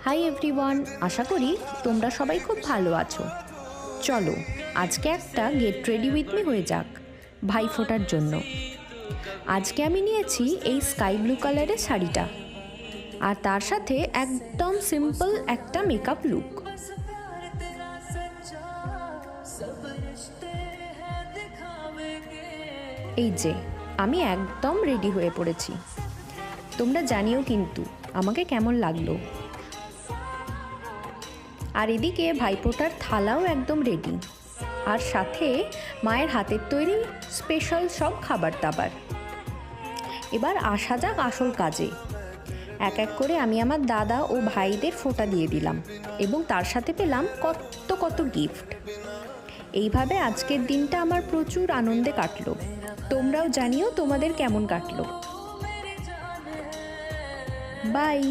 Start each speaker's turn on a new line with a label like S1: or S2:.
S1: Hi everyone, আশা করি তোমরা সবাই খুব ভালো আছো। চলো আজকে একটা গেট রেডি উইথ মি হয়ে যাক ভাই ফোটার জন্য। আজকে আমি নিয়েছি এই স্কাই ব্লু কালারের শাড়িটা, আর তার সাথে একদম সিম্পল একটা মেকআপ লুক। এই যে আমি একদম রেডি হয়ে পড়েছি। তোমরা জানিও কিন্তু আমাকে কেমন লাগলো। আর এদিকে ভাইফোঁটার থালাও একদম রেডি, আর সাথে মায়ের হাতের তৈরি স্পেশাল সব খাবার দাবার। এবার আসা যাক আসল কাজে। এক এক করে আমি আমার দাদা ও ভাইদের ফোঁটা দিয়ে দিলাম এবং তার সাথে পেলাম কত কত গিফট। এইভাবে আজকের দিনটা আমার প্রচুর আনন্দে কাটলো। তোমরাও জানিও তোমাদের কেমন কাটলো। বাই।